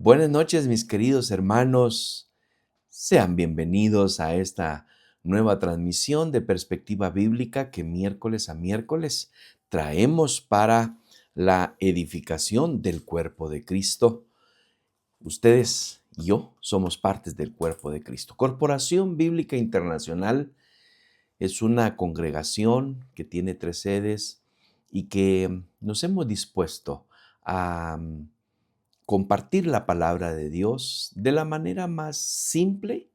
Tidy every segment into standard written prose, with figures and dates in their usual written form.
Buenas noches, mis queridos hermanos. Sean bienvenidos a esta nueva transmisión de Perspectiva Bíblica que miércoles a miércoles traemos para la edificación del cuerpo de Cristo. Ustedes y yo somos partes del cuerpo de Cristo. Corporación Bíblica Internacional es una congregación que tiene 3 sedes y que nos hemos dispuesto a compartir la palabra de Dios de la manera más simple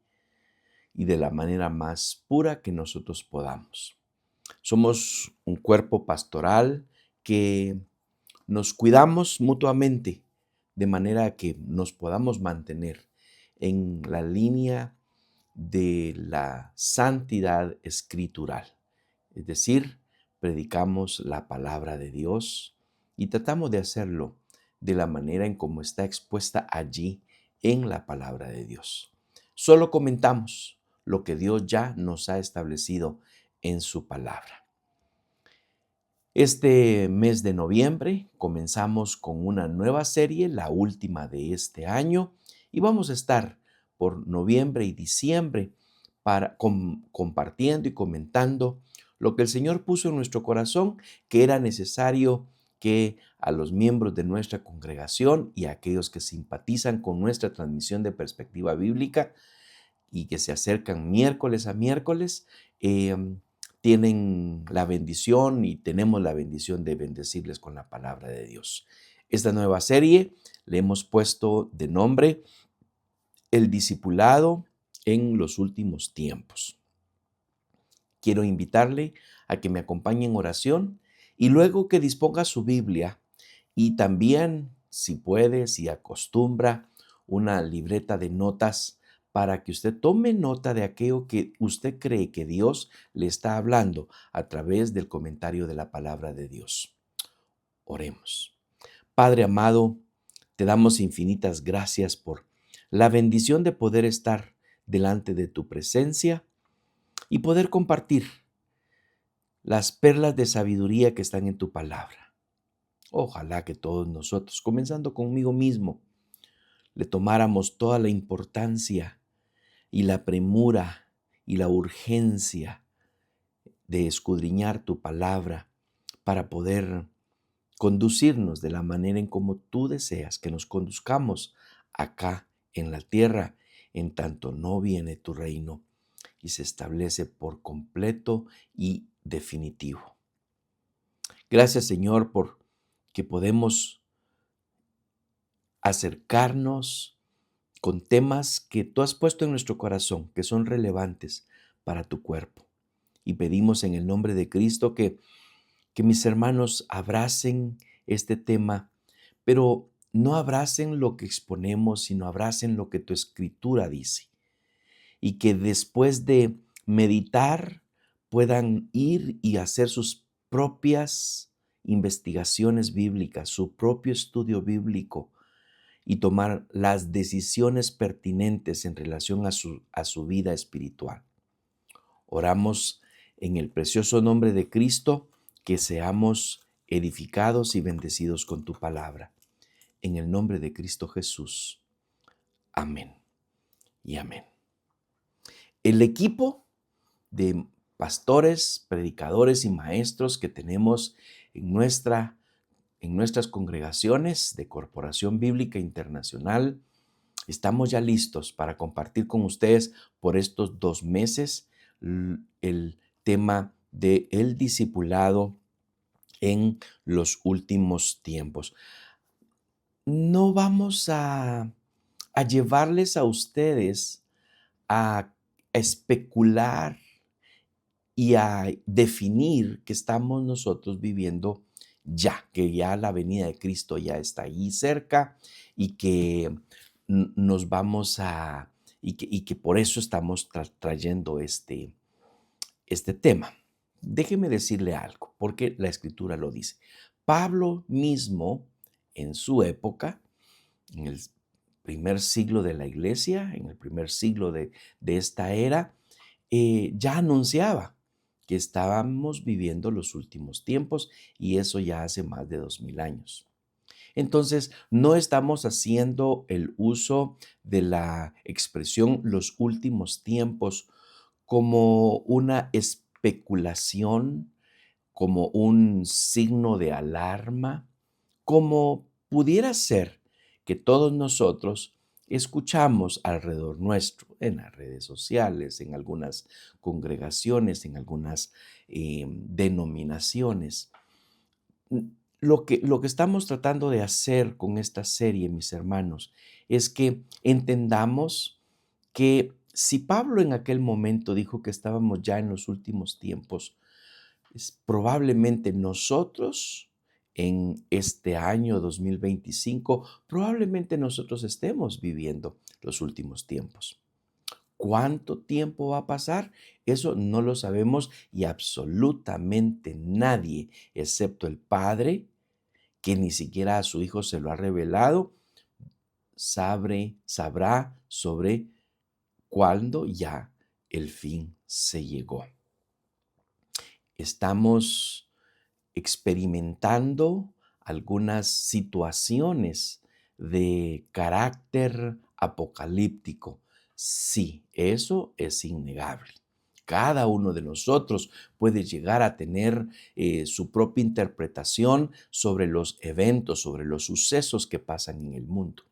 y de la manera más pura que nosotros podamos. Somos un cuerpo pastoral que nos cuidamos mutuamente de manera que nos podamos mantener en la línea de la santidad escritural. Es decir, predicamos la palabra de Dios y tratamos de hacerlo de la manera en cómo está expuesta allí en la palabra de Dios. Solo comentamos lo que Dios ya nos ha establecido en su palabra. Este mes de noviembre comenzamos con una nueva serie, la última de este año, y vamos a estar por noviembre y diciembre compartiendo y comentando lo que el Señor puso en nuestro corazón, que era necesario que a los miembros de nuestra congregación y a aquellos que simpatizan con nuestra transmisión de Perspectiva Bíblica y que se acercan miércoles a miércoles, tienen la bendición y tenemos la bendición de bendecirles con la palabra de Dios. Esta nueva serie le hemos puesto de nombre El discipulado en los últimos tiempos. Quiero invitarle a que me acompañe en oración y luego que disponga su Biblia y también, si puede, si acostumbra, una libreta de notas para que usted tome nota de aquello que usted cree que Dios le está hablando a través del comentario de la palabra de Dios. Oremos. Padre amado, te damos infinitas gracias por la bendición de poder estar delante de tu presencia y poder compartir las perlas de sabiduría que están en tu palabra. Ojalá que todos nosotros, comenzando conmigo mismo, le tomáramos toda la importancia y la premura y la urgencia de escudriñar tu palabra para poder conducirnos de la manera en como tú deseas que nos conduzcamos acá en la tierra, en tanto no viene tu reino y se establece por completo y definitivo. Gracias, Señor, por que podemos acercarnos con temas que tú has puesto en nuestro corazón, que son relevantes para tu cuerpo. Y pedimos en el nombre de Cristo que mis hermanos abracen este tema, pero no abracen lo que exponemos, sino abracen lo que tu escritura dice. Y que después de meditar puedan ir y hacer sus propias investigaciones bíblicas, su propio estudio bíblico y tomar las decisiones pertinentes en relación a su vida espiritual. Oramos en el precioso nombre de Cristo, que seamos edificados y bendecidos con tu palabra. En el nombre de Cristo Jesús. Amén y amén. El equipo de pastores, predicadores y maestros que tenemos en nuestras congregaciones de Corporación Bíblica Internacional, estamos ya listos para compartir con ustedes por estos 2 meses el tema de el discipulado en los últimos tiempos. No vamos a llevarles a ustedes a especular y a definir que estamos nosotros viviendo ya, que ya la venida de Cristo ya está ahí cerca y que nos vamos a, y que por eso estamos trayendo este tema. Déjeme decirle algo, porque la Escritura lo dice. Pablo mismo, en su época, en el primer siglo de la iglesia, en el primer siglo de esta era, ya anunciaba que estábamos viviendo los últimos tiempos y eso ya hace más de 2000 años. Entonces, no estamos haciendo el uso de la expresión los últimos tiempos como una especulación, como un signo de alarma, como pudiera ser que todos nosotros escuchamos alrededor nuestro, en las redes sociales, en algunas congregaciones, en algunas denominaciones. Mm, lo que estamos tratando de hacer con esta serie, mis hermanos, es que entendamos que si Pablo en aquel momento dijo que estábamos ya en los últimos tiempos, probablemente nosotros en este año 2025, probablemente nosotros estemos viviendo los últimos tiempos. ¿Cuánto tiempo va a pasar? Eso no lo sabemos y absolutamente nadie, excepto el Padre, que ni siquiera a su Hijo se lo ha revelado, sabrá sobre cuándo ya el fin se llegó. Estamos experimentando algunas situaciones de carácter apocalíptico. Sí, eso es innegable. Cada uno de nosotros puede llegar a tener su propia interpretación sobre los eventos, sobre los sucesos que pasan en el mundo.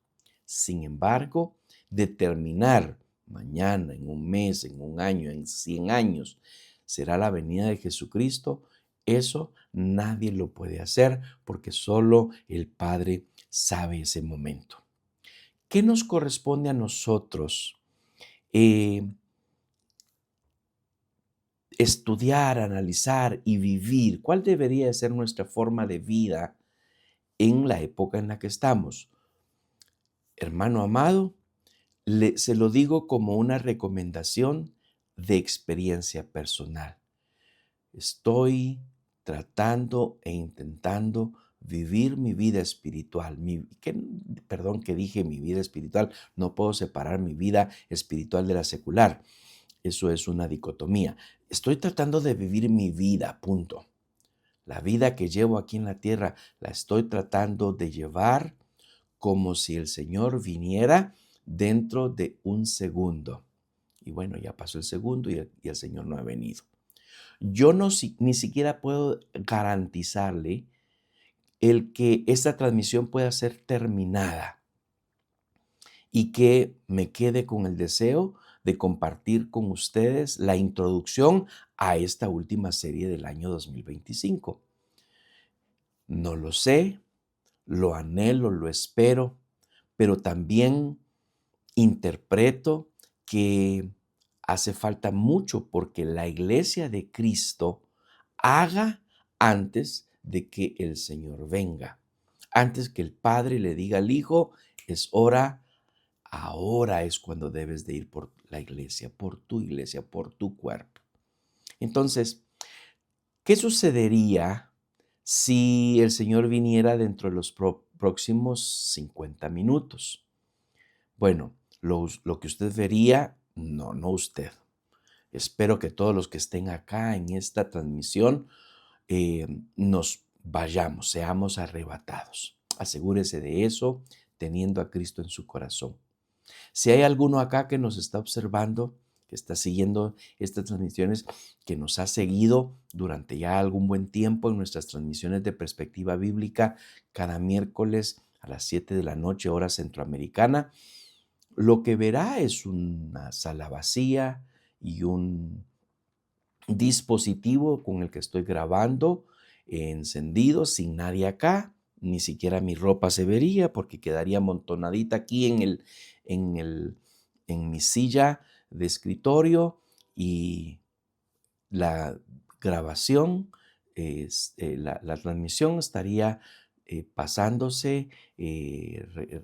Sin embargo, determinar mañana, en un mes, en un año, en 100 años, será la venida de Jesucristo, eso nadie lo puede hacer porque solo el Padre sabe ese momento. ¿Qué nos corresponde a nosotros? Eh, Estudiar, analizar y vivir. ¿Cuál debería ser nuestra forma de vida en la época en la que estamos? Hermano amado, se lo digo como una recomendación de experiencia personal. Estoy tratando e intentando vivir mi vida espiritual. Perdón que dije mi vida espiritual, no puedo separar mi vida espiritual de la secular. Eso es una dicotomía. Estoy tratando de vivir mi vida, punto. La vida que llevo aquí en la tierra la estoy tratando de llevar como si el Señor viniera dentro de un segundo. Y bueno, ya pasó el segundo y el Señor no ha venido. Yo ni siquiera puedo garantizarle el que esta transmisión pueda ser terminada y que me quede con el deseo de compartir con ustedes la introducción a esta última serie del año 2025. No lo sé, lo anhelo, lo espero, pero también interpreto que hace falta mucho porque la iglesia de Cristo haga antes de que el Señor venga. Antes que el Padre le diga al Hijo, es hora, ahora es cuando debes de ir por la iglesia, por tu cuerpo. Entonces, ¿qué sucedería si el Señor viniera dentro de los próximos 50 minutos? Bueno, lo que usted vería, no usted. Espero que todos los que estén acá en esta transmisión nos vayamos, seamos arrebatados. Asegúrese de eso teniendo a Cristo en su corazón. Si hay alguno acá que nos está observando, que está siguiendo estas transmisiones, que nos ha seguido durante ya algún buen tiempo en nuestras transmisiones de perspectiva bíblica, cada miércoles a las 7 de la noche, hora centroamericana, lo que verá es una sala vacía y un dispositivo con el que estoy grabando encendido, sin nadie acá, ni siquiera mi ropa se vería porque quedaría amontonadita aquí en el, en mi silla de escritorio y la grabación, la transmisión estaría pasándose,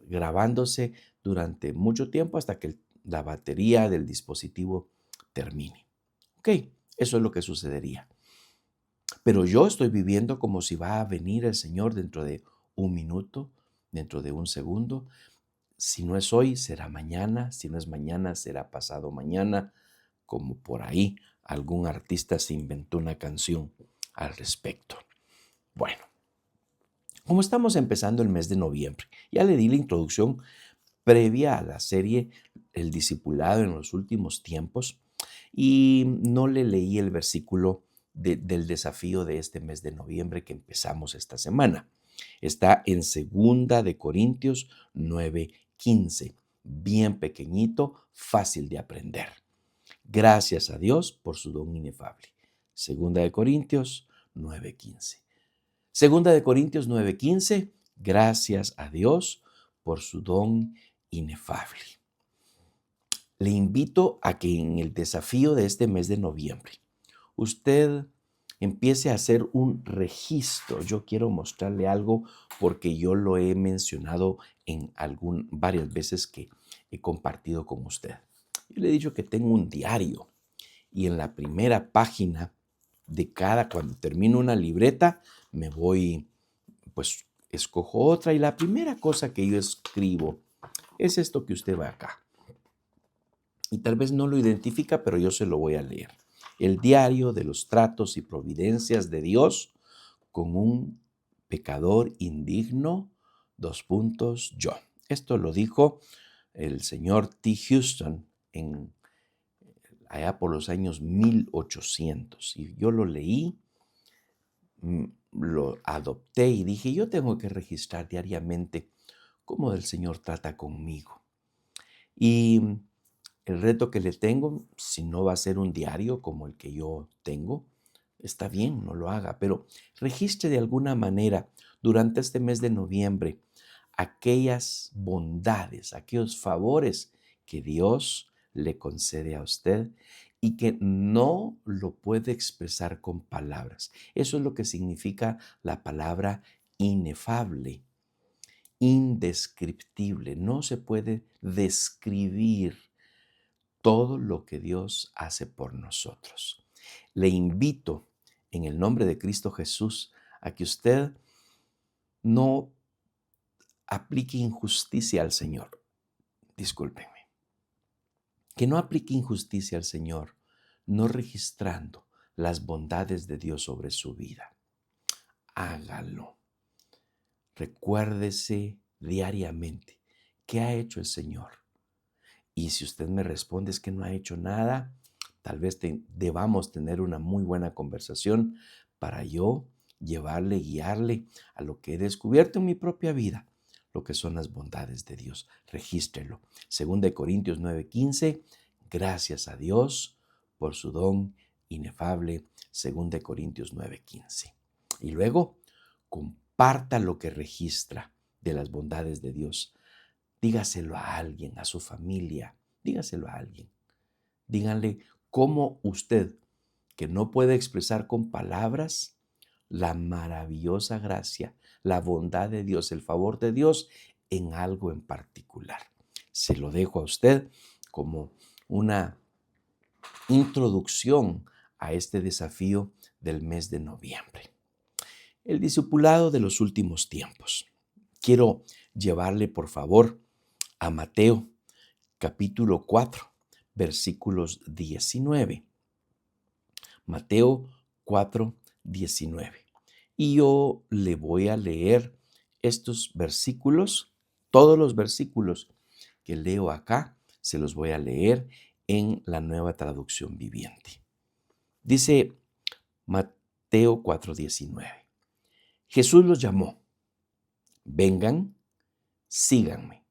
grabándose durante mucho tiempo hasta que la batería del dispositivo termine. Ok, eso es lo que sucedería. Pero yo estoy viviendo como si va a venir el Señor dentro de un minuto, dentro de un segundo. Si no es hoy, será mañana. Si no es mañana, será pasado mañana. Como por ahí algún artista se inventó una canción al respecto. Bueno, Como estamos empezando el mes de noviembre, ya le di la introducción previa a la serie El discipulado en los últimos tiempos y no le leí el versículo del desafío de este mes de noviembre que empezamos esta semana. Está en 2 Corintios 9:15, bien pequeñito, fácil de aprender. Gracias a Dios por su don inefable. 2 Corintios 9:15. 2 Corintios 9:15, gracias a Dios por su don inefable. Le invito a que en el desafío de este mes de noviembre, usted empiece a hacer un registro. Yo quiero mostrarle algo porque yo lo he mencionado en varias veces que he compartido con usted. Yo le he dicho que tengo un diario y en la primera página cuando termino una libreta, me voy, pues escojo otra y la primera cosa que yo escribo es esto que usted ve acá. Y tal vez no lo identifica, pero yo se lo voy a leer. El diario de los tratos y providencias de Dios con un pecador indigno, yo. Esto lo dijo el señor T. Houston allá por los años 1800. Y yo lo leí, lo adopté y dije, yo tengo que registrar diariamente cómo el Señor trata conmigo. Y el reto que le tengo, si no va a ser un diario como el que yo tengo, está bien, no lo haga, pero registre de alguna manera durante este mes de noviembre aquellas bondades, aquellos favores que Dios le concede a usted y que no lo puede expresar con palabras. Eso es lo que significa la palabra inefable, indescriptible. No se puede describir todo lo que Dios hace por nosotros. Le invito en el nombre de Cristo Jesús a que usted no aplique injusticia al Señor. Discúlpenme. Que no aplique injusticia al Señor, no registrando las bondades de Dios sobre su vida. Hágalo. Recuérdese diariamente qué ha hecho el Señor. Y si usted me responde es que no ha hecho nada, tal vez debamos tener una muy buena conversación para yo guiarle a lo que he descubierto en mi propia vida, lo que son las bondades de Dios. Regístrelo. 2 Corintios 9:15, gracias a Dios por su don inefable. 2 Corintios 9:15. Y luego, comparta lo que registra de las bondades de Dios. Dígaselo a alguien, a su familia, dígaselo a alguien. Díganle cómo usted, que no puede expresar con palabras, la maravillosa gracia, la bondad de Dios, el favor de Dios en algo en particular. Se lo dejo a usted como una introducción a este desafío del mes de noviembre. El discipulado de los últimos tiempos. Quiero llevarle, por favor, a Mateo capítulo 4, versículos 19. Mateo 4, 19. Y yo le voy a leer estos versículos, todos los versículos que leo acá, se los voy a leer en la Nueva Traducción Viviente. Dice Mateo 4, 19. Jesús los llamó, vengan, síganme,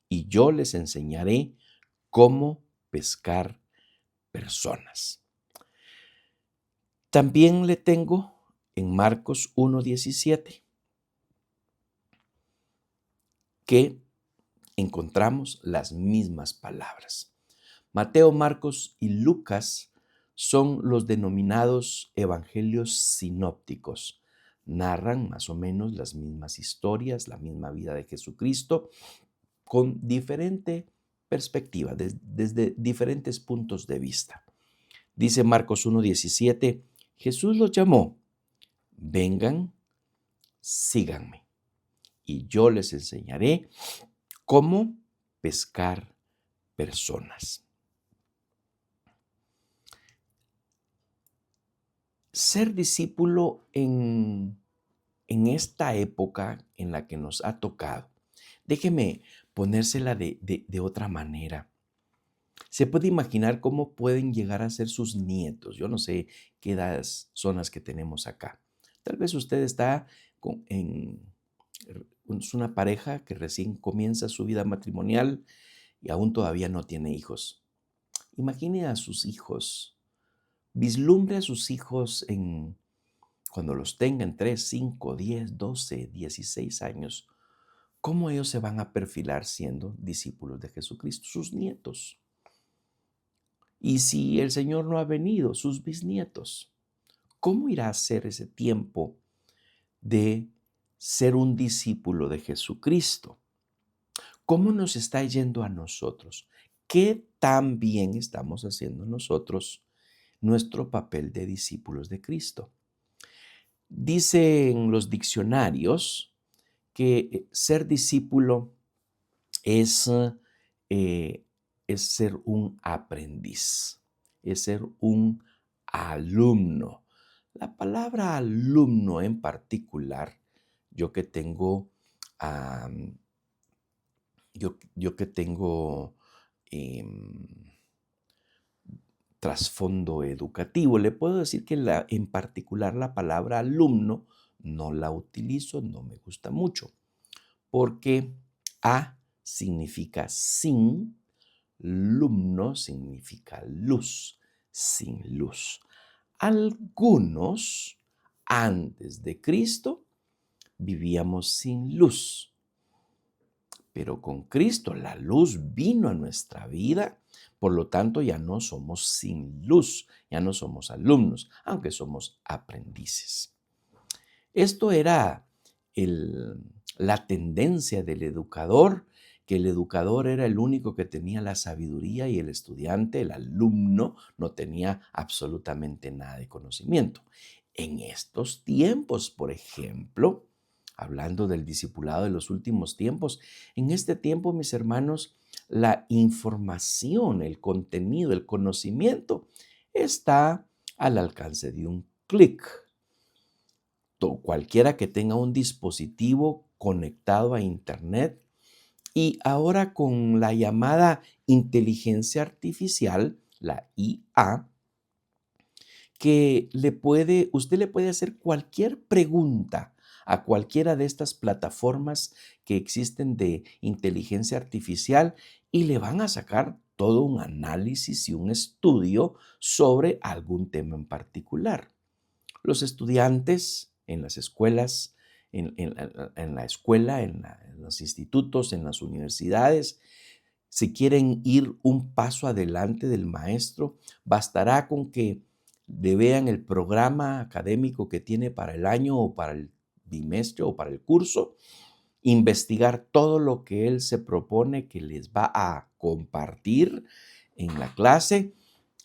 y yo les enseñaré cómo pescar personas. También le tengo en Marcos 1:17 que encontramos las mismas palabras. Mateo, Marcos y Lucas son los denominados evangelios sinópticos. Narran más o menos las mismas historias, la misma vida de Jesucristo, con diferente perspectiva, desde diferentes puntos de vista. Dice Marcos 1:17, Jesús los llamó, vengan, síganme, y yo les enseñaré cómo pescar personas. Ser discípulo en en esta época en la que nos ha tocado, déjeme ponérsela de otra manera. Se puede imaginar cómo pueden llegar a ser sus nietos. Yo no sé qué edades son las que tenemos acá. Tal vez usted está es una pareja que recién comienza su vida matrimonial y aún todavía no tiene hijos. Imagine a sus hijos, vislumbre a sus hijos cuando los tengan 3, 5, 10, 12, 16 años, cómo ellos se van a perfilar siendo discípulos de Jesucristo, sus nietos. Y si el Señor no ha venido, sus bisnietos. ¿Cómo irá a ser ese tiempo de ser un discípulo de Jesucristo? ¿Cómo nos está yendo a nosotros? ¿Qué tan bien estamos haciendo nosotros nuestro papel de discípulos de Cristo? Dicen los diccionarios que ser discípulo es, eh, es ser un aprendiz, es ser un alumno. La palabra alumno en particular, yo que tengo, am, yo que tengo em, trasfondo educativo, le puedo decir que en particular la palabra alumno no la utilizo, no me gusta mucho, porque a significa sin, lumno significa luz, sin luz. Algunos antes de Cristo vivíamos sin luz, pero con Cristo la luz vino a nuestra vida, por lo tanto ya no somos sin luz, ya no somos alumnos, aunque somos aprendices. Esto era la tendencia del educador, que el educador era el único que tenía la sabiduría y el estudiante, el alumno, no tenía absolutamente nada de conocimiento. En estos tiempos, por ejemplo, hablando del discipulado de los últimos tiempos, en este tiempo, mis hermanos, la información, el contenido, el conocimiento está al alcance de un clic. Cualquiera que tenga un dispositivo conectado a Internet y ahora con la llamada inteligencia artificial, la IA, que usted le puede hacer cualquier pregunta a cualquiera de estas plataformas que existen de inteligencia artificial y le van a sacar todo un análisis y un estudio sobre algún tema en particular. Los estudiantes en las escuelas, en la escuela, en los institutos, en las universidades, si quieren ir un paso adelante del maestro, bastará con que le vean el programa académico que tiene para el año o para el bimestre o para el curso, investigar todo lo que él se propone que les va a compartir en la clase,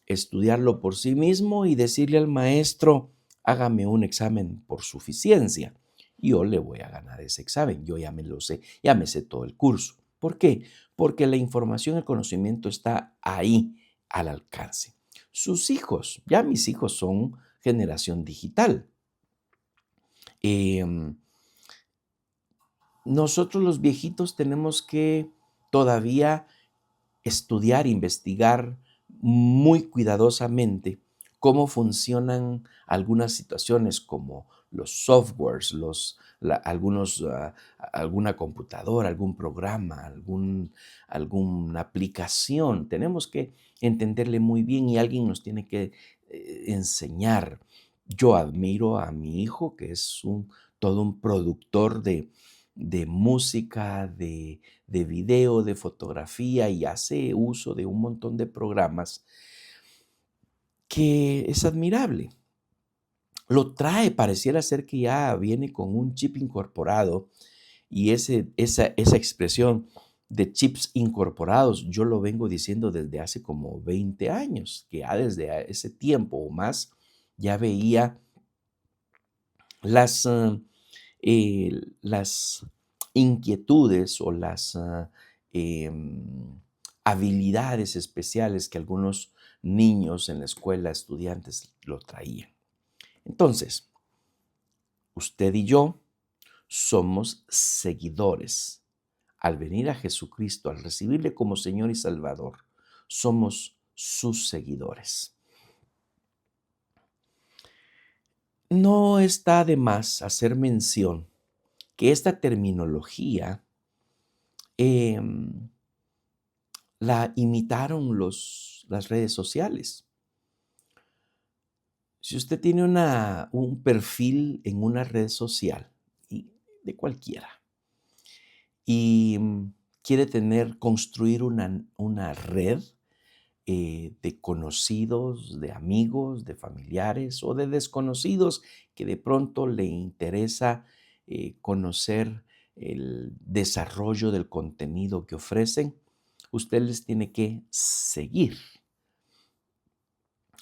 estudiarlo por sí mismo y decirle al maestro: hágame un examen por suficiencia. Yo le voy a ganar ese examen, yo ya me lo sé, ya me sé todo el curso. ¿Por qué? Porque la información, el conocimiento está ahí al alcance. Sus hijos, ya mis hijos son generación digital. Nosotros los viejitos tenemos que todavía estudiar, investigar muy cuidadosamente cómo funcionan algunas situaciones como los softwares, alguna computadora, algún programa, alguna aplicación. Tenemos que entenderle muy bien y alguien nos tiene que enseñar. Yo admiro a mi hijo, que es todo un productor de música, de video, de fotografía y hace uso de un montón de programas que es admirable. Lo trae, pareciera ser que ya viene con un chip incorporado y esa expresión de chips incorporados, yo lo vengo diciendo desde hace como 20 años, que ya desde ese tiempo o más ya veía las, las inquietudes o las habilidades especiales que algunos niños en la escuela, estudiantes, lo traían. Entonces, usted y yo somos seguidores. Al venir a Jesucristo, al recibirle como Señor y Salvador, somos sus seguidores. No está de más hacer mención que esta terminología em, la imitaron las redes sociales. Si usted tiene un perfil en una red social, de cualquiera, y quiere construir una red de conocidos, de amigos, de familiares o de desconocidos que de pronto le interesa conocer el desarrollo del contenido que ofrecen, usted les tiene que seguir.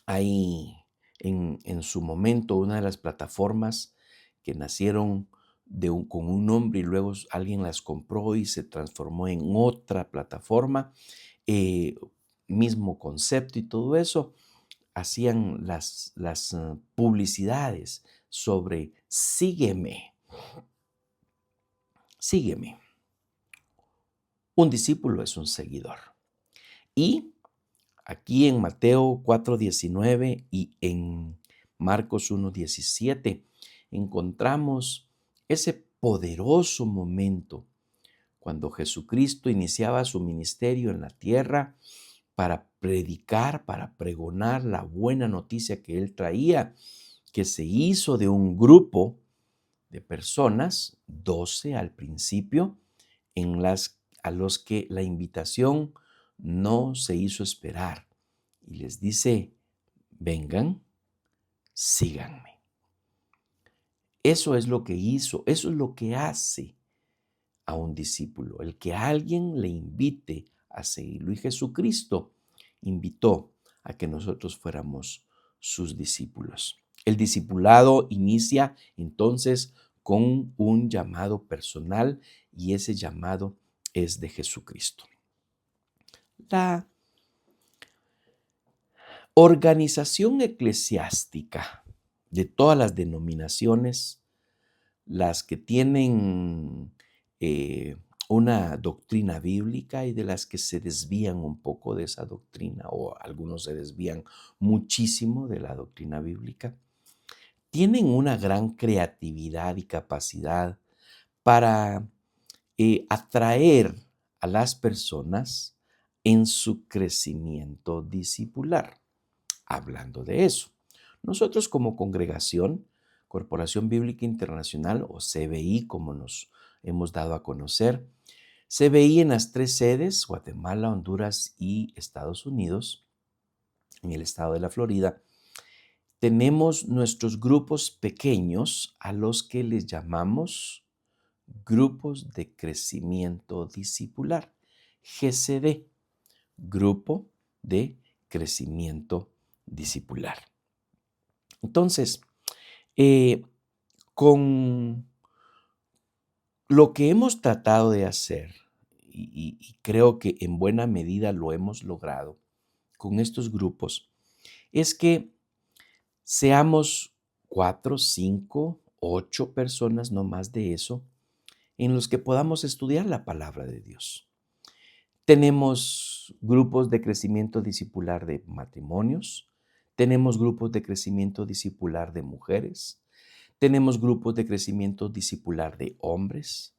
Hay en su momento una de las plataformas que nacieron con un nombre y luego alguien las compró y se transformó en otra plataforma, eh, mismo concepto y todo eso, hacían las publicidades sobre sígueme, sígueme. Un discípulo es un seguidor. Y aquí en Mateo 4:19 y en Marcos 1:17 encontramos ese poderoso momento cuando Jesucristo iniciaba su ministerio en la tierra para predicar, para pregonar la buena noticia que él traía, que se hizo de un grupo de personas, 12 al principio, a los que la invitación no se hizo esperar. Y les dice, vengan, síganme. Eso es lo que hizo, eso es lo que hace a un discípulo, el que alguien le invite a seguirlo. Y Jesucristo invitó a que nosotros fuéramos sus discípulos. El discipulado inicia entonces con un llamado personal y ese llamado es de Jesucristo. La organización eclesiástica de todas las denominaciones, las que tienen una doctrina bíblica y de las que se desvían un poco de esa doctrina, o algunos se desvían muchísimo de la doctrina bíblica, tienen una gran creatividad y capacidad para atraer a las personas en su crecimiento discipular. Hablando de eso, nosotros como congregación, Corporación Bíblica Internacional o CBI, como nos hemos dado a conocer, CBI en las 3 sedes, Guatemala, Honduras y Estados Unidos, en el estado de la Florida, tenemos nuestros grupos pequeños a los que les llamamos grupos de crecimiento discipular, GCD, Grupo de Crecimiento Discipular. Entonces, con lo que hemos tratado de hacer, y creo que en buena medida lo hemos logrado con estos grupos, es que seamos 4, 5, 8 personas, no más de eso, en los que podamos estudiar la palabra de Dios. Tenemos grupos de crecimiento discipular de matrimonios, tenemos grupos de crecimiento discipular de mujeres, tenemos grupos de crecimiento discipular de hombres,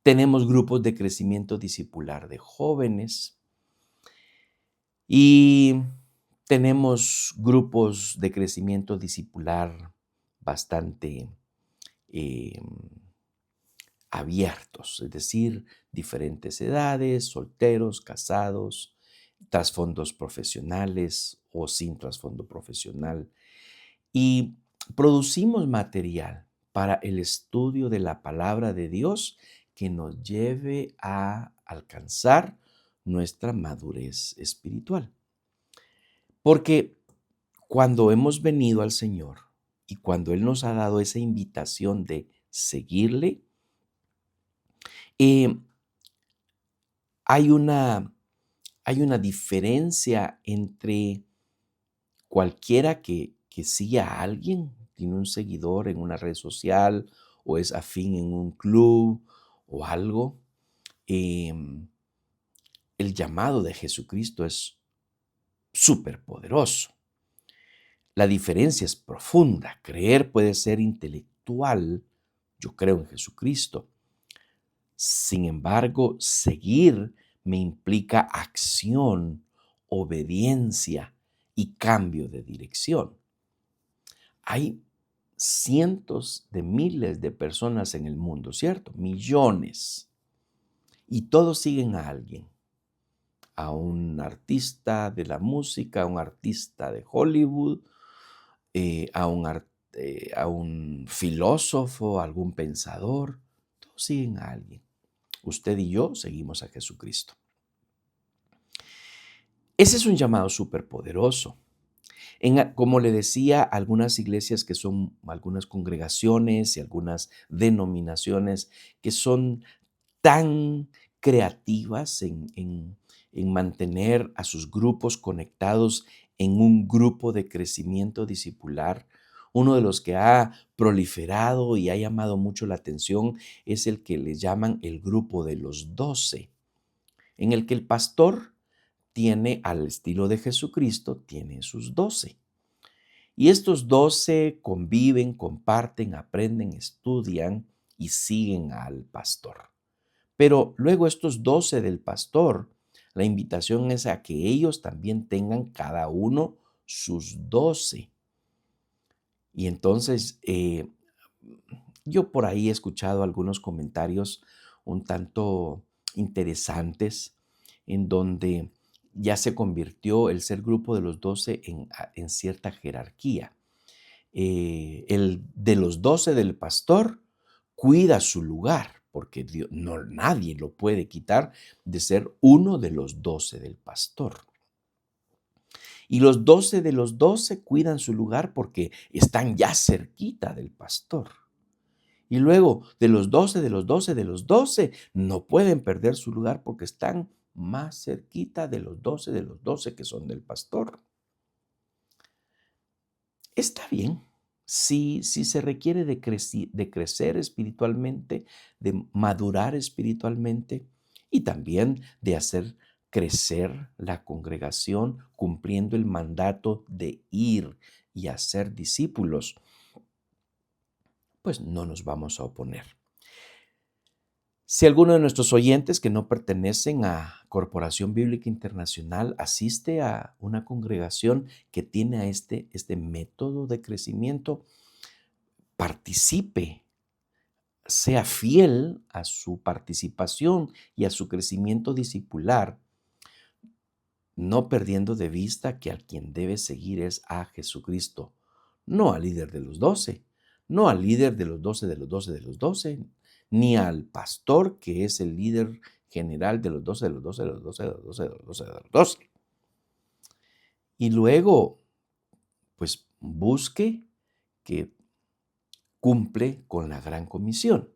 tenemos grupos de crecimiento discipular de jóvenes y tenemos grupos de crecimiento discipular bastante abiertos, es decir, diferentes edades, solteros, casados, trasfondos profesionales o sin trasfondo profesional. Y producimos material para el estudio de la palabra de Dios que nos lleve a alcanzar nuestra madurez espiritual. Porque cuando hemos venido al Señor y cuando Él nos ha dado esa invitación de seguirle, eh, hay una diferencia entre cualquiera que siga a alguien, tiene un seguidor en una red social o es afín en un club o algo, el llamado de Jesucristo es súper poderoso. La diferencia es profunda. Creer puede ser intelectual. Yo creo en Jesucristo. Sin embargo, seguir me implica acción, obediencia y cambio de dirección. Hay cientos de miles de personas en el mundo, ¿cierto? Millones. Y todos siguen a alguien. A un artista de la música, a un artista de Hollywood, a un filósofo, a algún pensador. Todos siguen a alguien. Usted y yo seguimos a Jesucristo. Ese es un llamado súper poderoso. Como le decía, algunas iglesias que son, algunas congregaciones y algunas denominaciones que son tan creativas en mantener a sus grupos conectados en un grupo de crecimiento discipular. Uno de los que ha proliferado y ha llamado mucho la atención es el que le llaman el grupo de los 12, en el que el pastor tiene, al estilo de Jesucristo, tiene sus 12. Y estos 12 conviven, comparten, aprenden, estudian y siguen al pastor. Pero luego estos 12 del pastor, la invitación es a que ellos también tengan cada uno sus 12. Y entonces yo por ahí he escuchado algunos comentarios un tanto interesantes en donde ya se convirtió el ser grupo de los 12 en cierta jerarquía. El de los 12 del pastor cuida su lugar, porque nadie lo puede quitar de ser uno de los 12 del pastor. Y los 12 de los 12 cuidan su lugar porque están ya cerquita del pastor. Y luego de los 12 de los 12 de los 12 no pueden perder su lugar porque están más cerquita de los 12 de los 12 que son del pastor. Está bien. Si se requiere de crecer espiritualmente, de madurar espiritualmente y también de hacer crecer la congregación cumpliendo el mandato de ir y hacer discípulos, pues no nos vamos a oponer. Si alguno de nuestros oyentes que no pertenecen a Corporación Bíblica Internacional asiste a una congregación que tiene a este método de crecimiento, participe, sea fiel a su participación y a su crecimiento discipular, no perdiendo de vista que al quien debe seguir es a Jesucristo, no al líder de los 12, no al líder de los 12 de los 12 de los 12, ni al pastor que es el líder general de los 12 de los 12 de los 12 de los 12 de los 12 de los 12. Y luego, pues busque que cumple con la gran comisión.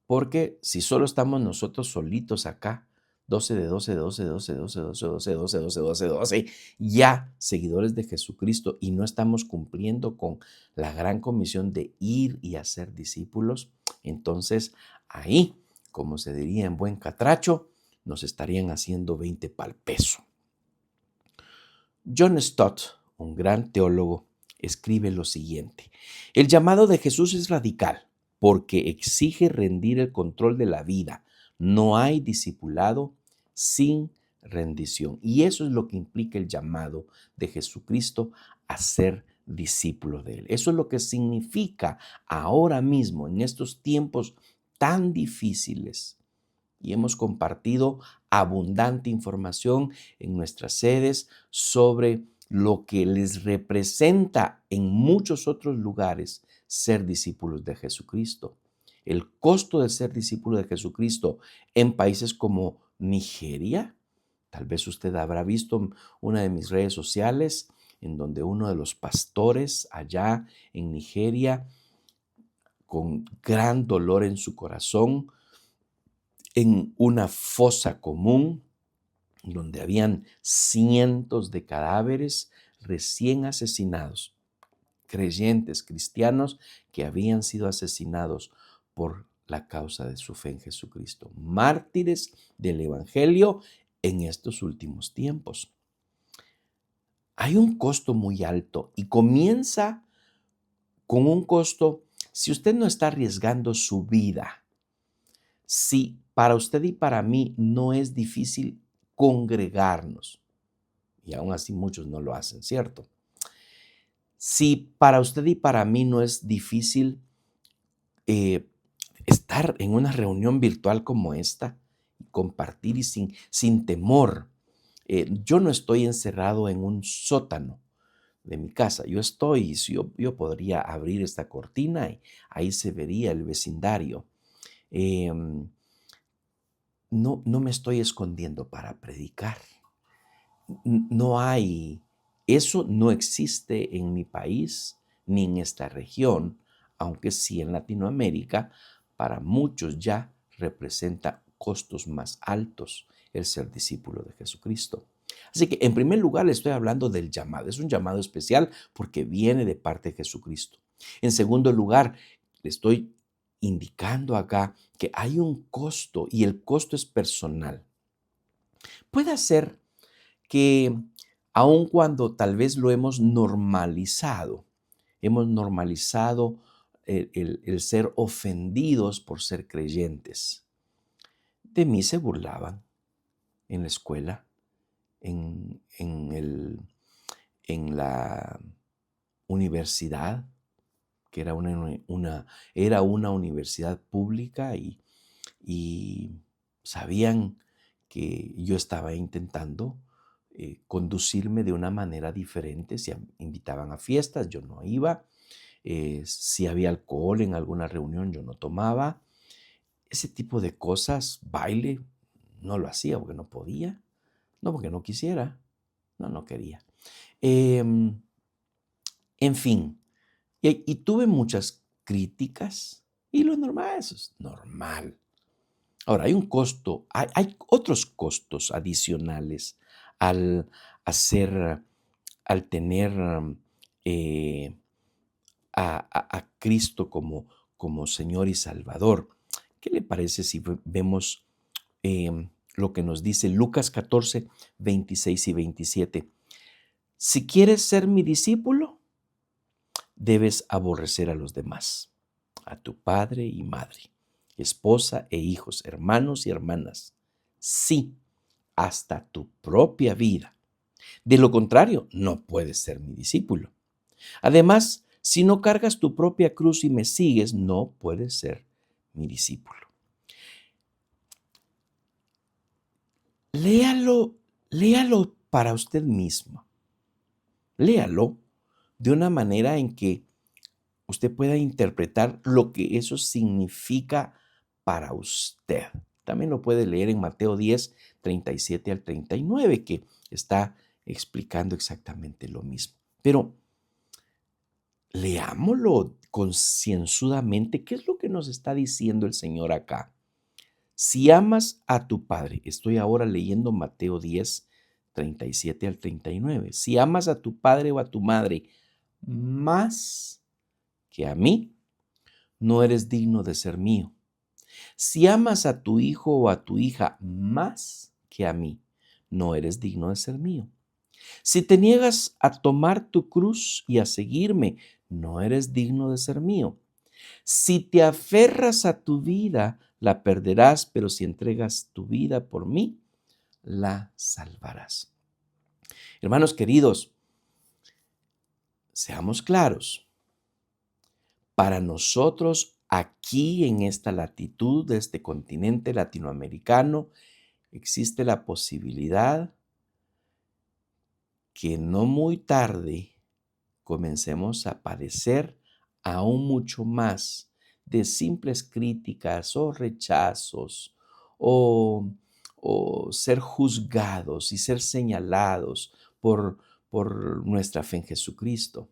Porque si solo estamos nosotros solitos acá, 12 de 12, 12, 12, 12, 12, 12, 12, 12, 12, 12, ya seguidores de Jesucristo y no estamos cumpliendo con la gran comisión de ir y hacer discípulos, entonces ahí, como se diría en buen catracho, nos estarían haciendo 20 pal peso. John Stott, un gran teólogo, escribe lo siguiente: el llamado de Jesús es radical porque exige rendir el control de la vida. No hay discipulado sin rendición. Y eso es lo que implica el llamado de Jesucristo a ser discípulo de Él. Eso es lo que significa ahora mismo, en estos tiempos tan difíciles. Y hemos compartido abundante información en nuestras sedes sobre lo que les representa en muchos otros lugares ser discípulos de Jesucristo. El costo de ser discípulo de Jesucristo en países como Nigeria. Tal vez usted habrá visto una de mis redes sociales en donde uno de los pastores allá en Nigeria, con gran dolor en su corazón, en una fosa común donde habían cientos de cadáveres recién asesinados, creyentes cristianos que habían sido asesinados por la causa de su fe en Jesucristo. Mártires del Evangelio en estos últimos tiempos. Hay un costo muy alto y comienza con un costo, si usted no está arriesgando su vida, si para usted y para mí no es difícil congregarnos, y aún así muchos no lo hacen, ¿cierto? Si para usted y para mí no es difícil eh, estar en una reunión virtual como esta, compartir y sin temor. Yo no estoy encerrado en un sótano de mi casa. Si yo podría abrir esta cortina y ahí se vería el vecindario. Em, no me estoy escondiendo para predicar. No hay, eso no existe en mi país ni en esta región, aunque sí en Latinoamérica, para muchos ya representa costos más altos el ser discípulo de Jesucristo. Así que en primer lugar le estoy hablando del llamado. Es un llamado especial porque viene de parte de Jesucristo. En segundo lugar, le estoy indicando acá que hay un costo y el costo es personal. Puede ser que aun cuando tal vez lo hemos normalizado el ser ofendidos por ser creyentes. De mí se burlaban en la escuela, en la universidad, que era una universidad pública y sabían que yo estaba intentando conducirme de una manera diferente. Si invitaban a fiestas, yo no iba. Si había alcohol en alguna reunión, yo no tomaba. Ese tipo de cosas, baile, no lo hacía porque no podía, no porque no quisiera, no quería. Em, en fin, y tuve muchas críticas y lo normal, eso es normal. Ahora, hay un costo, hay otros costos adicionales al hacer, al tener eh, a Cristo como Señor y Salvador. ¿Qué le parece si vemos lo que nos dice Lucas 14, 26 y 27? Si quieres ser mi discípulo, debes aborrecer a los demás, a tu padre y madre, esposa e hijos, hermanos y hermanas. Sí, hasta tu propia vida. De lo contrario, no puedes ser mi discípulo. Además, si no cargas tu propia cruz y me sigues, no puedes ser mi discípulo. Léalo para usted mismo. Léalo de una manera en que usted pueda interpretar lo que eso significa para usted. También lo puede leer en Mateo 10, 37 al 39, que está explicando exactamente lo mismo. Pero leámoslo concienzudamente. ¿Qué es lo que nos está diciendo el Señor acá? Si amas a tu padre, estoy ahora leyendo Mateo 10, 37 al 39. Si amas a tu padre o a tu madre más que a mí, no eres digno de ser mío. Si amas a tu hijo o a tu hija más que a mí, no eres digno de ser mío. Si te niegas a tomar tu cruz y a seguirme, no eres digno de ser mío. Si te aferras a tu vida, la perderás, pero si entregas tu vida por mí, la salvarás. Hermanos queridos, seamos claros. Para nosotros, aquí en esta latitud de este continente latinoamericano, existe la posibilidad que no muy tarde comencemos a padecer aún mucho más de simples críticas o rechazos o, o ser juzgados y ser señalados por nuestra fe en Jesucristo.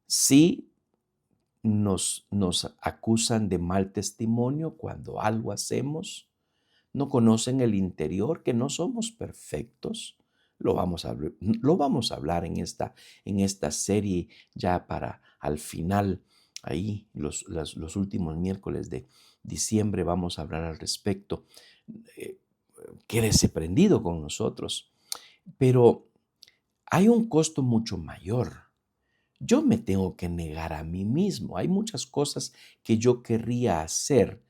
Sí, nos acusan de mal testimonio cuando algo hacemos, no conocen el interior, que no somos perfectos. Lo vamos a hablar en esta serie ya para al final Ahí los últimos miércoles de diciembre vamos a hablar al respecto. Eh, Quédese prendido con nosotros. Pero hay un costo mucho mayor. Yo me tengo que negar a mí mismo. Hay muchas cosas que yo querría hacer,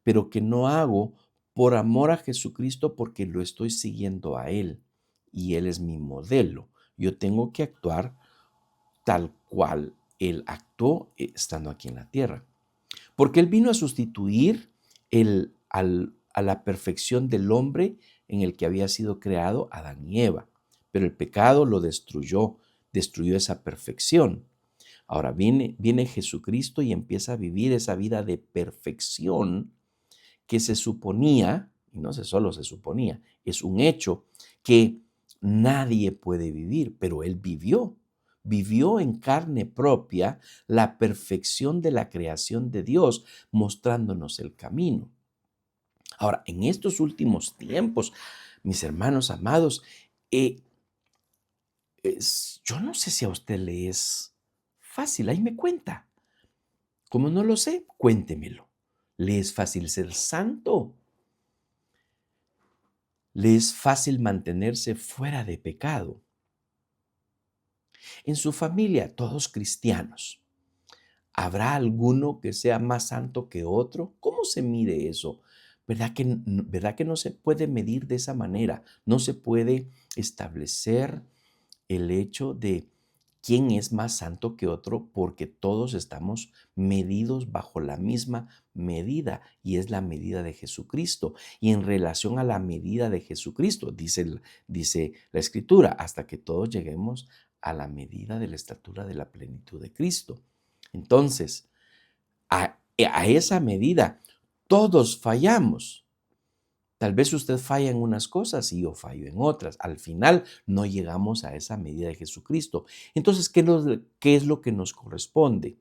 pero que no hago por amor a Jesucristo porque lo estoy siguiendo a Él y Él es mi modelo. Yo tengo que actuar tal cual Él actuó estando aquí en la tierra. Porque Él vino a sustituir a la perfección del hombre en el que había sido creado Adán y Eva. Pero el pecado lo destruyó esa perfección. Ahora viene Jesucristo y empieza a vivir esa vida de perfección que se suponía, y no solo se suponía, es un hecho que nadie puede vivir, pero Él vivió en carne propia la perfección de la creación de Dios, mostrándonos el camino. Ahora, en estos últimos tiempos, mis hermanos amados, eh, yo no sé si a usted le es fácil, ahí me cuenta. Como no lo sé, cuéntemelo. ¿Le es fácil ser santo? ¿Le es fácil mantenerse fuera de pecado? En su familia, todos cristianos, ¿habrá alguno que sea más santo que otro? ¿Cómo se mide eso? ¿Verdad que no se puede medir de esa manera? No se puede establecer el hecho de quién es más santo que otro porque todos estamos medidos bajo la misma medida y es la medida de Jesucristo. Y en relación a la medida de Jesucristo, dice la Escritura, hasta que todos lleguemos a la medida de la estatura de la plenitud de Cristo. Entonces, a esa medida, todos fallamos. Tal vez usted falla en unas cosas y yo fallo en otras. Al final no llegamos a esa medida de Jesucristo. Entonces, ¿qué es lo que nos corresponde?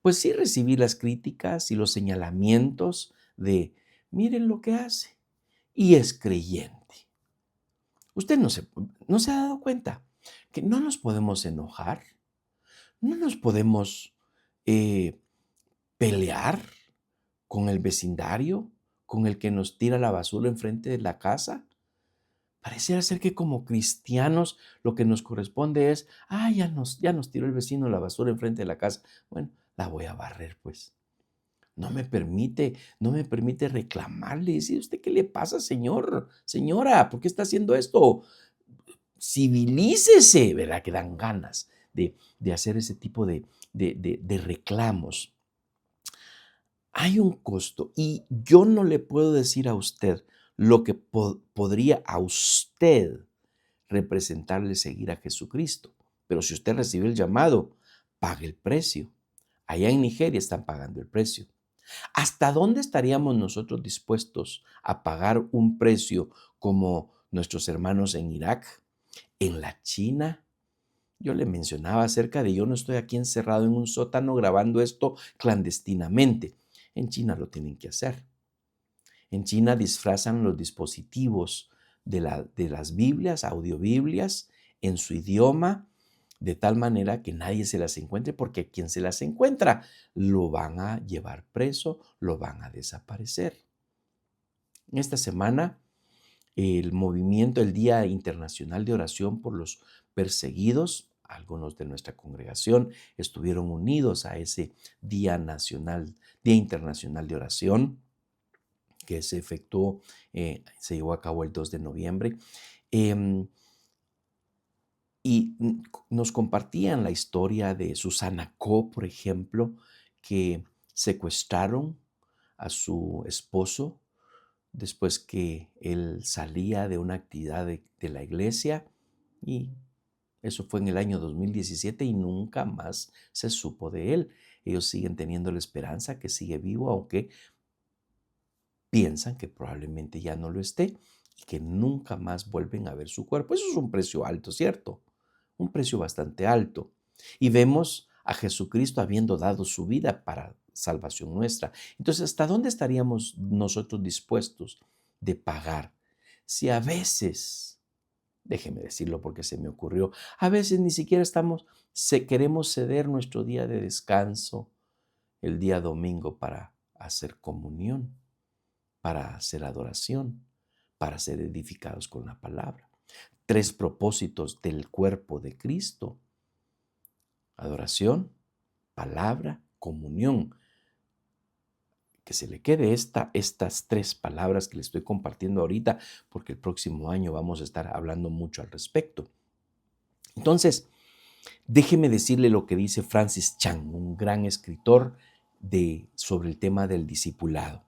Pues sí, recibir las críticas y los señalamientos de, miren lo que hace. Y es creyente. Usted no se ha dado cuenta que no nos podemos enojar, no nos podemos eh, pelear con el vecindario, con el que nos tira la basura enfrente de la casa. Pareciera ser que como cristianos lo que nos corresponde es, ya nos tiró el vecino la basura enfrente de la casa. Bueno, la voy a barrer, pues. No me permite reclamarle, decir, ¿usted qué le pasa, señor? Señora, ¿por qué está haciendo esto? Civilícese, ¿verdad? Que dan ganas de hacer ese tipo de reclamos. Hay un costo y yo no le puedo decir a usted lo que podría a usted representarle seguir a Jesucristo. Pero si usted recibe el llamado, pague el precio. Allá en Nigeria están pagando el precio. ¿Hasta dónde estaríamos nosotros dispuestos a pagar un precio como nuestros hermanos en Irak, en la China? Yo le mencionaba acerca de yo no estoy aquí encerrado en un sótano grabando esto clandestinamente. En China lo tienen que hacer. En China disfrazan los dispositivos de las Biblias, audiobiblias, en su idioma, de tal manera que nadie se las encuentre, porque quien se las encuentra lo van a llevar preso, lo van a desaparecer. En esta semana, el movimiento, el Día Internacional de Oración por los Perseguidos, algunos de nuestra congregación estuvieron unidos a ese Día Internacional de Oración que se efectuó, se llevó a cabo el 2 de noviembre. em, y nos compartían la historia de Susana Co, por ejemplo, que secuestraron a su esposo después que él salía de una actividad de la iglesia y eso fue en el año 2017 y nunca más se supo de él. Ellos siguen teniendo la esperanza que sigue vivo, aunque piensan que probablemente ya no lo esté y que nunca más vuelven a ver su cuerpo. Eso es un precio alto, ¿cierto? Un precio bastante alto. Y vemos a Jesucristo habiendo dado su vida para salvación nuestra. Entonces, ¿hasta dónde estaríamos nosotros dispuestos de pagar? Si a veces, déjeme decirlo porque se me ocurrió, a veces ni siquiera queremos ceder nuestro día de descanso el día domingo para hacer comunión, para hacer adoración, para ser edificados con la palabra. 3 propósitos del cuerpo de Cristo: adoración, palabra, comunión. Que se le quede estas 3 palabras que le estoy compartiendo ahorita, porque el próximo año vamos a estar hablando mucho al respecto. Entonces, déjeme decirle lo que dice Francis Chan, un gran escritor sobre el tema del discipulado.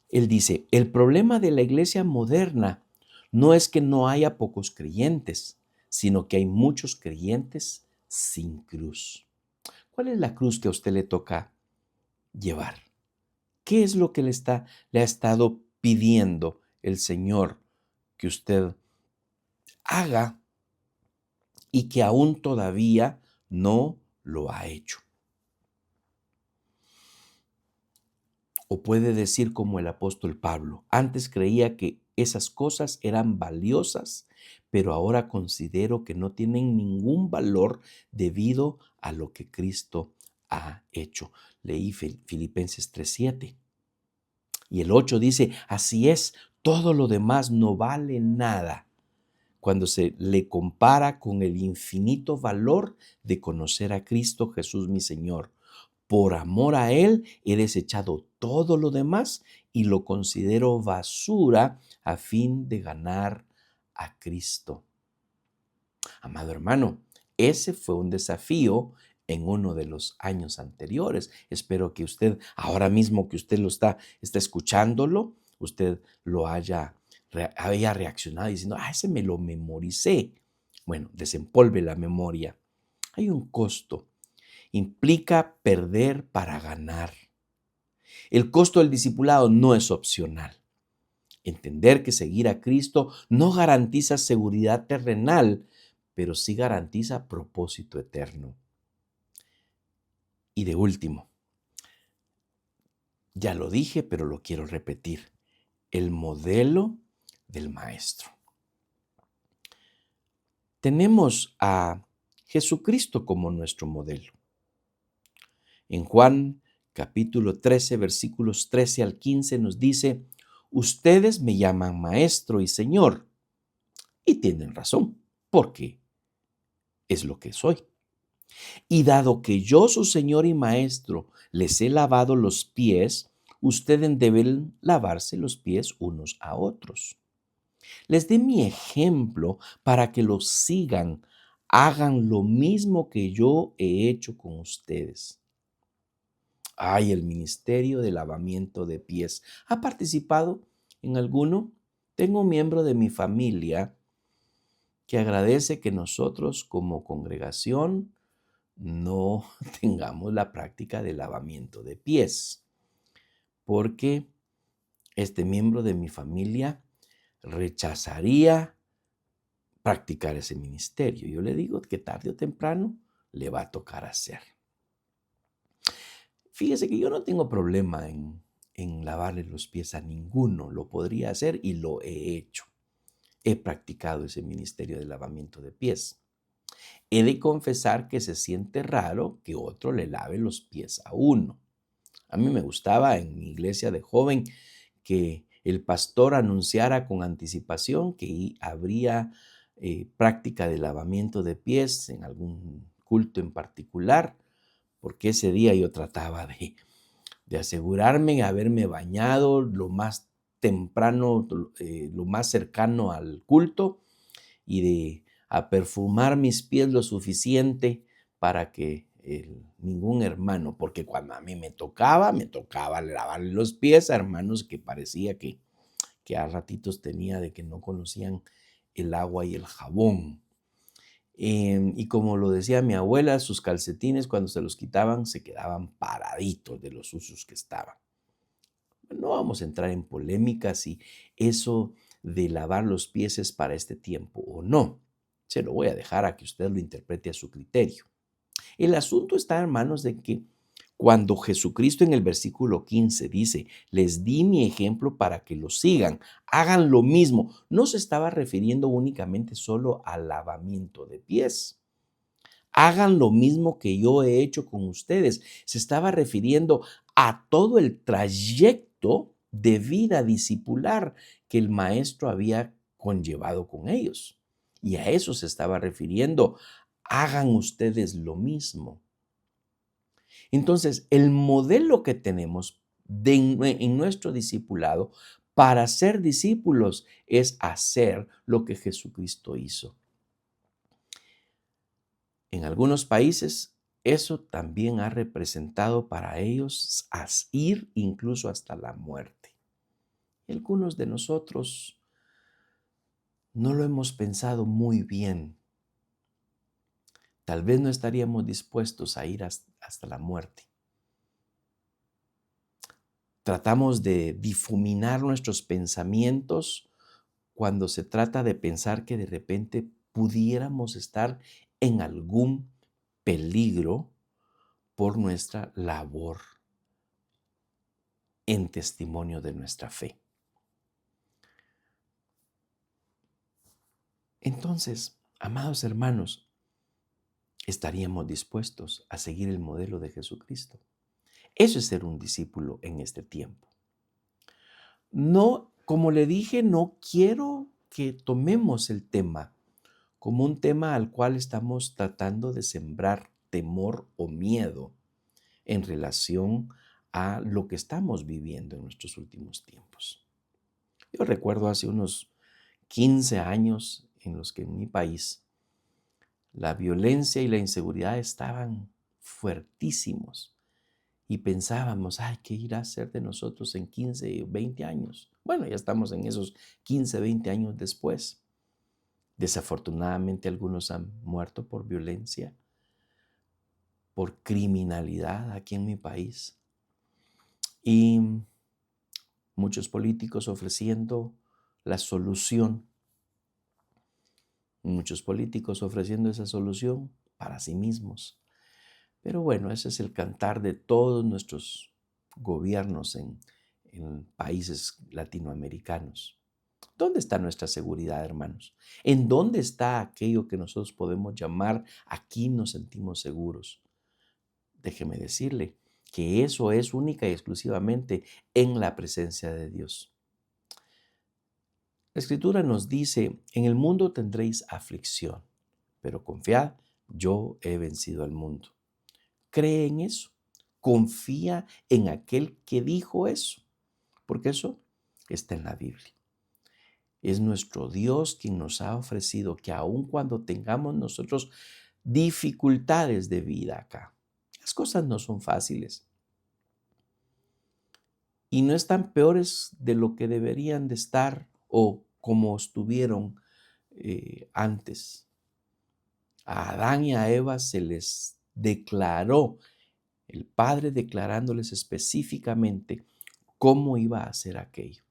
Él dice: el problema de la iglesia moderna no es que no haya pocos creyentes, sino que hay muchos creyentes sin cruz. ¿Cuál es la cruz que a usted le toca llevar? ¿Qué es lo que le ha estado pidiendo el Señor que usted haga y que aún todavía no lo ha hecho? O puede decir como el apóstol Pablo: antes creía que esas cosas eran valiosas, pero ahora considero que no tienen ningún valor debido a lo que Cristo ha hecho. Leí Filipenses 3:7. Y el 8 dice: así es, todo lo demás no vale nada cuando se le compara con el infinito valor de conocer a Cristo Jesús mi Señor. Por amor a Él he desechado todo lo demás y lo considero basura a fin de ganar a Cristo. Amado hermano, ese fue un desafío en uno de los años anteriores. Espero que usted, ahora mismo que usted está escuchándolo, usted haya reaccionado diciendo: ese me lo memoricé. Bueno, desempolve la memoria. Hay un costo. Implica perder para ganar. El costo del discipulado no es opcional. Entender que seguir a Cristo no garantiza seguridad terrenal, pero sí garantiza propósito eterno. Y de último, ya lo dije, pero lo quiero repetir: el modelo del Maestro. Tenemos a Jesucristo como nuestro modelo. En Juan capítulo 13, versículos 13 al 15 nos dice: ustedes me llaman Maestro y Señor, y tienen razón, porque es lo que soy. Y dado que yo, su Señor y Maestro, les he lavado los pies, ustedes deben lavarse los pies unos a otros. Les di mi ejemplo para que los sigan, hagan lo mismo que yo he hecho con ustedes. Ay, el ministerio de lavamiento de pies. ¿Ha participado en alguno? Tengo un miembro de mi familia que agradece que nosotros como congregación no tengamos la práctica de lavamiento de pies, porque este miembro de mi familia rechazaría practicar ese ministerio. Yo le digo que tarde o temprano le va a tocar hacer. Fíjese que yo no tengo problema en lavarle los pies a ninguno. Lo podría hacer y lo he hecho. He practicado ese ministerio de lavamiento de pies. He de confesar que se siente raro que otro le lave los pies a uno. A mí me gustaba en mi iglesia de joven que el pastor anunciara con anticipación que habría práctica de lavamiento de pies en algún culto en particular, porque ese día yo trataba de asegurarme de haberme bañado lo más temprano, lo más cercano al culto, y de perfumar mis pies lo suficiente para que ningún hermano, porque cuando a mí me tocaba lavarle los pies a hermanos que parecía que a ratitos tenía de que no conocían el agua y el jabón. Y como lo decía mi abuela, sus calcetines cuando se los quitaban se quedaban paraditos de los usos que estaban. No vamos a entrar en polémica si eso de lavar los pies es para este tiempo o no. Se lo voy a dejar a que usted lo interprete a su criterio. El asunto está, hermanos, de que cuando Jesucristo en el versículo 15 dice: les di mi ejemplo para que lo sigan, hagan lo mismo, no se estaba refiriendo únicamente solo al lavamiento de pies. Hagan lo mismo que yo he hecho con ustedes. Se estaba refiriendo a todo el trayecto de vida discipular que el maestro había conllevado con ellos. Y a eso se estaba refiriendo. Hagan ustedes lo mismo. Entonces, el modelo que tenemos en nuestro discipulado para ser discípulos es hacer lo que Jesucristo hizo. En algunos países, eso también ha representado para ellos ir incluso hasta la muerte. Algunos de nosotros no lo hemos pensado muy bien. Tal vez no estaríamos dispuestos a ir hasta la muerte. Tratamos de difuminar nuestros pensamientos cuando se trata de pensar que de repente pudiéramos estar en algún peligro por nuestra labor en testimonio de nuestra fe. Entonces, amados hermanos, ¿estaríamos dispuestos a seguir el modelo de Jesucristo? Eso es ser un discípulo en este tiempo. No, como le dije, no quiero que tomemos el tema como un tema al cual estamos tratando de sembrar temor o miedo en relación a lo que estamos viviendo en nuestros últimos tiempos. Yo recuerdo hace unos 15 años en los que en mi país la violencia y la inseguridad estaban fuertísimos y pensábamos, ay, ¿qué irá a ser de nosotros en 15, 20 años? Bueno, ya estamos en esos 15, 20 años después. Desafortunadamente algunos han muerto por violencia, por criminalidad aquí en mi país y muchos políticos ofreciendo la solución, muchos políticos ofreciendo esa solución para sí mismos. Pero bueno, ese es el cantar de todos nuestros gobiernos en países latinoamericanos. ¿Dónde está nuestra seguridad, hermanos? ¿En dónde está aquello que nosotros podemos llamar aquí nos sentimos seguros? Déjeme decirle que eso es única y exclusivamente en la presencia de Dios. La Escritura nos dice, en el mundo tendréis aflicción, pero confiad, yo he vencido al mundo. Cree en eso, confía en aquel que dijo eso, porque eso está en la Biblia. Es nuestro Dios quien nos ha ofrecido que aun cuando tengamos nosotros dificultades de vida acá, las cosas no son fáciles y no están peores de lo que deberían de estar o como estuvieron antes. A Adán y a Eva se les declaró, el Padre declarándoles específicamente cómo iba a hacer aquello.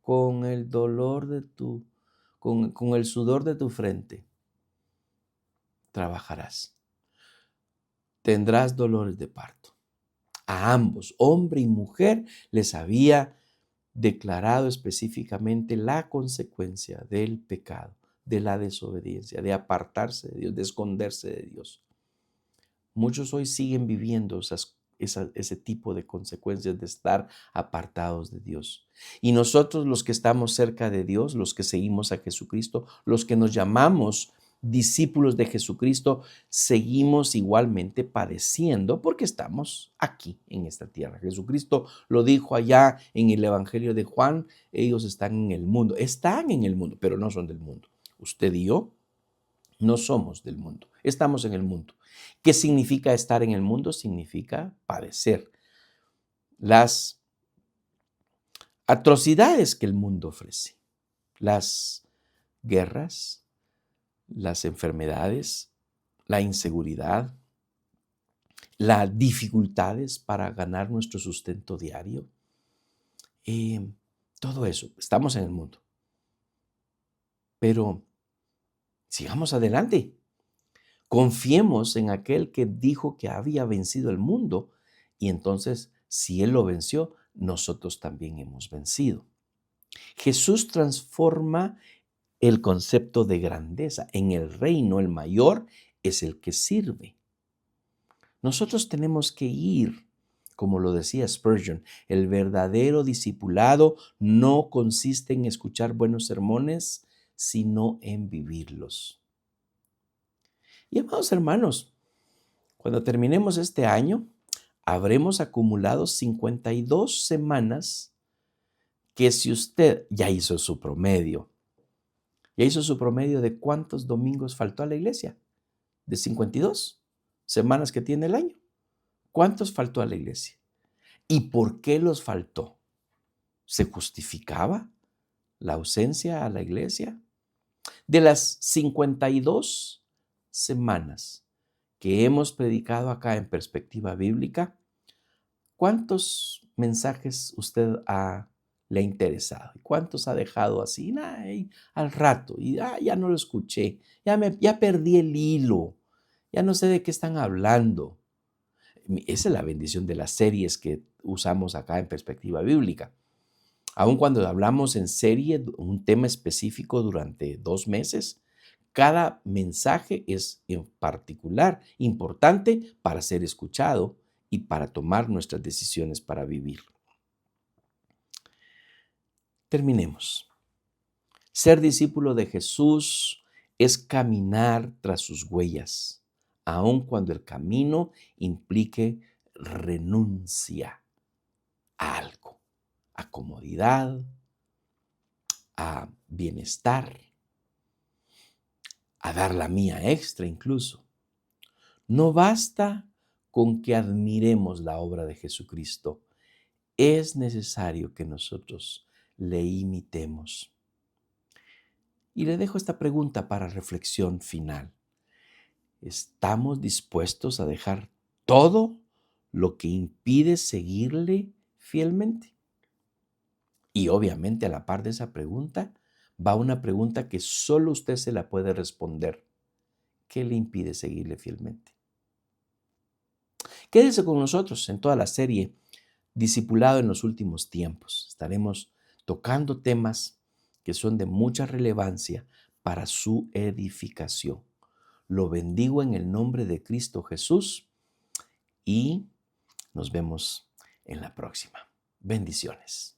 Con el dolor de con el sudor de tu frente trabajarás. Tendrás dolores de parto. A ambos, hombre y mujer, les había declarado específicamente la consecuencia del pecado, de la desobediencia, de apartarse de Dios, de esconderse de Dios. Muchos hoy siguen viviendo ese tipo de consecuencias de estar apartados de Dios. Y nosotros los que estamos cerca de Dios, los que seguimos a Jesucristo, los que nos llamamos discípulos de Jesucristo, seguimos igualmente padeciendo porque estamos aquí en esta tierra. Jesucristo lo dijo allá en el Evangelio de Juan, ellos están en el mundo, pero no son del mundo. Usted y yo no somos del mundo, estamos en el mundo. ¿Qué significa estar en el mundo? Significa padecer las atrocidades que el mundo ofrece, las guerras, las enfermedades, la inseguridad, las dificultades para ganar nuestro sustento diario. Todo eso, estamos en el mundo. Pero sigamos adelante. Confiemos en aquel que dijo que había vencido el mundo y entonces, si Él lo venció, nosotros también hemos vencido. Jesús transforma el concepto de grandeza. En el reino, el mayor es el que sirve. Nosotros tenemos que ir, como lo decía Spurgeon, el verdadero discipulado no consiste en escuchar buenos sermones, sino en vivirlos. Y amados hermanos, cuando terminemos este año, habremos acumulado 52 semanas que si usted ya hizo su promedio de cuántos domingos faltó a la iglesia, de 52 semanas que tiene el año. ¿Cuántos faltó a la iglesia? ¿Y por qué los faltó? ¿Se justificaba la ausencia a la iglesia? De las 52 semanas que hemos predicado acá en Perspectiva Bíblica, ¿cuántos mensajes le ha interesado? ¿Cuántos ha dejado así? Ay, al rato, y ya no lo escuché, ya perdí el hilo, ya no sé de qué están hablando. Esa es la bendición de las series que usamos acá en Perspectiva Bíblica. Aun cuando hablamos en serie un tema específico durante 2 meses, cada mensaje es en particular importante para ser escuchado y para tomar nuestras decisiones para vivir. Terminemos. Ser discípulo de Jesús es caminar tras sus huellas, aun cuando el camino implique renuncia a algo, a comodidad, a bienestar, a dar la mía extra incluso. No basta con que admiremos la obra de Jesucristo. Es necesario que nosotros le imitemos. Y le dejo esta pregunta para reflexión final. ¿Estamos dispuestos a dejar todo lo que impide seguirle fielmente? Y obviamente a la par de esa pregunta va una pregunta que solo usted se la puede responder. ¿Qué le impide seguirle fielmente? Quédese con nosotros en toda la serie Discipulado en los últimos tiempos. Estaremos tocando temas que son de mucha relevancia para su edificación. Lo bendigo en el nombre de Cristo Jesús y nos vemos en la próxima. Bendiciones.